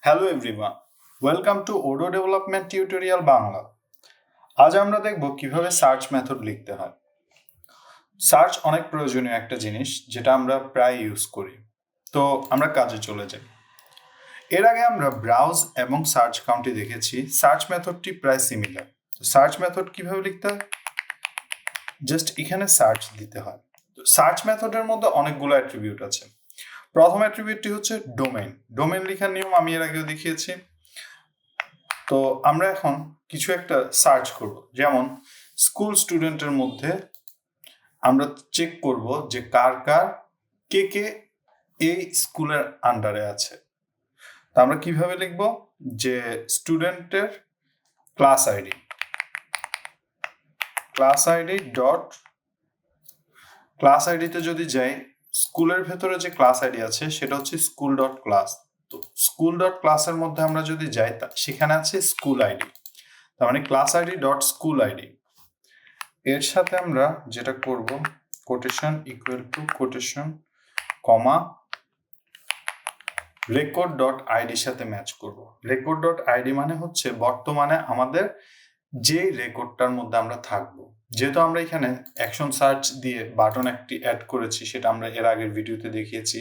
Hello everyone, welcome to Odoo development tutorial Bangla. আজ আমরা দেখব কিভাবে সার্চ মেথড লিখতে হয়। সার্চ অনেক প্রয়োজনীয় একটা জিনিস যেটা আমরা প্রায় ইউজ করি। তো আমরা কাজে চলে যাই। এর আগে আমরা ব্রাউজ এবং সার্চ কাউন্টে দেখেছি সার্চ মেথডটি প্রায় সিমিলার। তো সার্চ মেথড কিভাবে লিখতে হয়? জাস্ট এখানে সার্চ দিতে হয়। তো সার্চ মেথডের মধ্যে অনেকগুলো অ্যাট্রিবিউট আছে। প্রথম অ্যাট্রিবিউটটি হচ্ছে ডোমেইন। ডোমেইন লেখার নিয়ম আমি এর আগেও দেখিয়েছি। তো আমরা এখন কিছু একটা সার্চ করব, যেমন স্কুল স্টুডেন্টের মধ্যে আমরা চেক করব যে কে কে এই স্কুলের আন্ডারে আছে। তা আমরা কিভাবে লিখব যে স্টুডেন্টের ক্লাস আইডি ডট ক্লাস আইডিতে যদি যাই, স্কুলের ভেতরে যে ক্লাস আইডি আছে সেটা হচ্ছে স্কুল ডট ক্লাস। তো স্কুল ডট ক্লাসের মধ্যে আমরা যদি যাই সেখানে আছে স্কুল আইডি, তার মানে class ID dot school ID. এর সাথে আমরা যেটা করব, quotation equal to quotation comma record dot আইডির সাথে ম্যাচ করব। রেকর্ড ডট আইডি মানে হচ্ছে বর্তমানে আমাদের যে রেকর্ডটার মধ্যে আমরা থাকবো। যেহেতু আমরা এখানে অ্যাকশন সার্চ দিয়ে বাটন একটি অ্যাড করেছি, সেটা আমরা এর আগের ভিডিওতে দেখিয়েছি।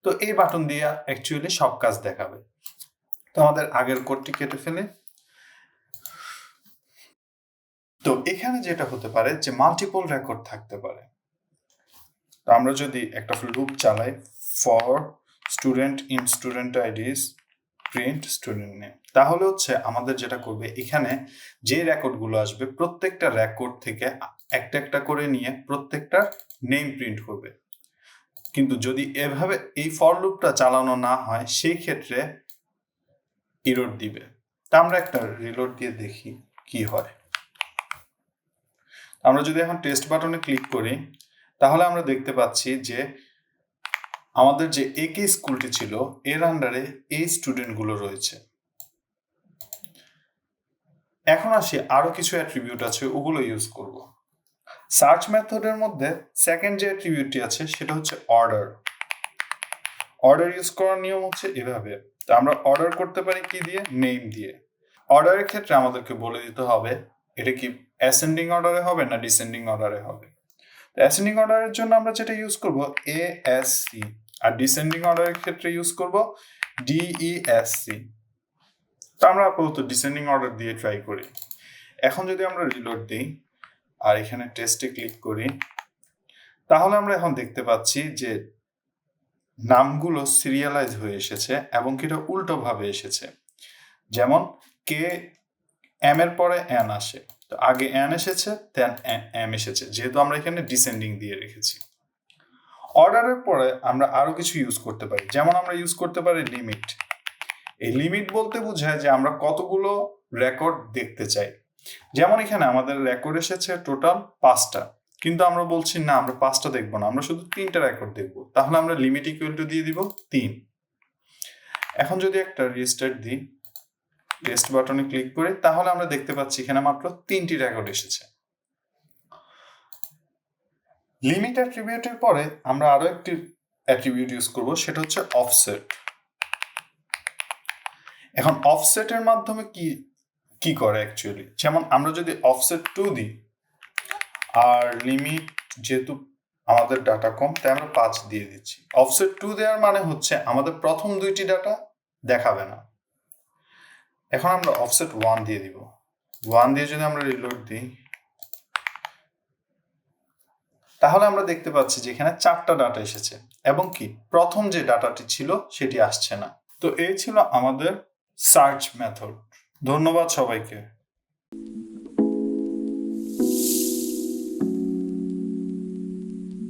তো এই বাটন দিয়ে অ্যাকচুয়ালি সব কাজ দেখাবে। তো আমাদের আগের কোডটি কেটে ফেলে। তো এখানে যেটা হতে পারে যে মাল্টিপল রেকর্ড থাকতে পারে। তো আমরা যদি একটা লুপ চালাই, for student in student IDs print student name, তাহলে হচ্ছে আমাদের যেটা করবে, এখানে যে রেকর্ডগুলো আসবে প্রত্যেকটা রেকর্ড থেকে একটা একটা করে নিয়ে প্রত্যেকটা নেম প্রিন্ট করবে। কিন্তু যদি এভাবে এই ফর লুপটা চালানো না হয়, সেই ক্ষেত্রে এরর দিবে। তা আমরা একটা রিলোড দিয়ে দেখি কি হয়। আমরা যদি এখন টেস্ট বাটনে ক্লিক করি, তাহলে আমরা দেখতে পাচ্ছি যে আমাদের যে একে স্কুলটি ছিল এর আন্ডারে এই স্টুডেন্টগুলো রয়েছে। এখন আসি আরো কিছু অ্যাট্রিবিউট আছে, ওগুলো ইউজ করব। সার্চ মেথডের মধ্যে সেকেন্ড যে অ্যাট্রিবিউটটি আছে সেটা হচ্ছে অর্ডার। অর্ডার ইউজ করার নিয়ম হচ্ছে এভাবে। তো আমরা অর্ডার করতে পারি কি দিয়ে? নেম দিয়ে। অর্ডারের ক্ষেত্রে আমাদেরকে বলে দিতে হবে এটা কি অ্যাসেন্ডিং অর্ডারে হবে না ডিসেন্ডিং অর্ডারে হবে। অ্যাসেন্ডিং অর্ডারের জন্য আমরা যেটা ইউজ করব ASC, আর ডিসেন্ডিং অর্ডারের ক্ষেত্রে ইউজ করব DESC। তো আমরা আপাতত ডিসেন্ডিং অর্ডার দিয়ে ট্রাই করি। এখন যদি আমরা রিলোড দিই আর এখানে টেস্টে ক্লিক করি, তাহলে আমরা এখন দেখতে পাচ্ছি যে নামগুলো সিরিয়ালাইজ হয়ে এসেছে এবং এটা উল্টো ভাবে এসেছে। যেমন কে এম এর পরে এন আসে, তো আগে এন এসেছে দেন এম এসেছে, যেহেতু আমরা এখানে ডিসেন্ডিং দিয়ে রেখেছি। অর্ডারের পরে আমরা আরো কিছু ইউজ করতে পারি, যেমন আমরা ইউজ করতে পারি লিমিট। এই লিমিট বলতে বোঝায় যে আমরা কতগুলো রেকর্ড দেখতে চাই। যেমন এখানে আমাদের রেকর্ড এসেছে টোটাল 5টা, কিন্তু আমরা বলছি না আমরা 5টা দেখবো না, আমরা শুধু 3টা রেকর্ড দেখবো। তাহলে আমরা লিমিট ইকুয়াল টু দিয়ে দিব 3। এখন যদি একটা রিস্টার্ট দিই, টেস্ট বাটনে ক্লিক করি, তাহলে আমরা দেখতে পাচ্ছি এখানে মাত্র 3টি রেকর্ড এসেছে। লিমিট অ্যাট্রিবিউটের পরে আমরা আরো একটি অ্যাট্রিবিউট ইউজ করব, সেটা হচ্ছে অফসেট। এখন অফসেটের মাধ্যমে কি করে অ্যাকচুয়ালি, যেমন আমরা যদি অফসেট 2 দিই আর লিমিট যেহেতু আমাদের ডাটা কম তাই আমরা 5 দিয়ে দিচ্ছি। অফসেট 2 দেওয়ার মানে হচ্ছে আমাদের প্রথম 2টি ডাটা দেখাবে না। এখন আমরা অফসেট 1 দিয়ে দিব। 1 দিয়ে যদি আমরা রিলোড দিই, তাহলে আমরা দেখতে পাচ্ছি যে এখানে 4টা ডাটা এসেছে এবং কি প্রথম যে ডাটাটি ছিল সেটি আসছে না। তো এই ছিল আমাদের সার্চ মেথড। ধন্যবাদ সবাইকে।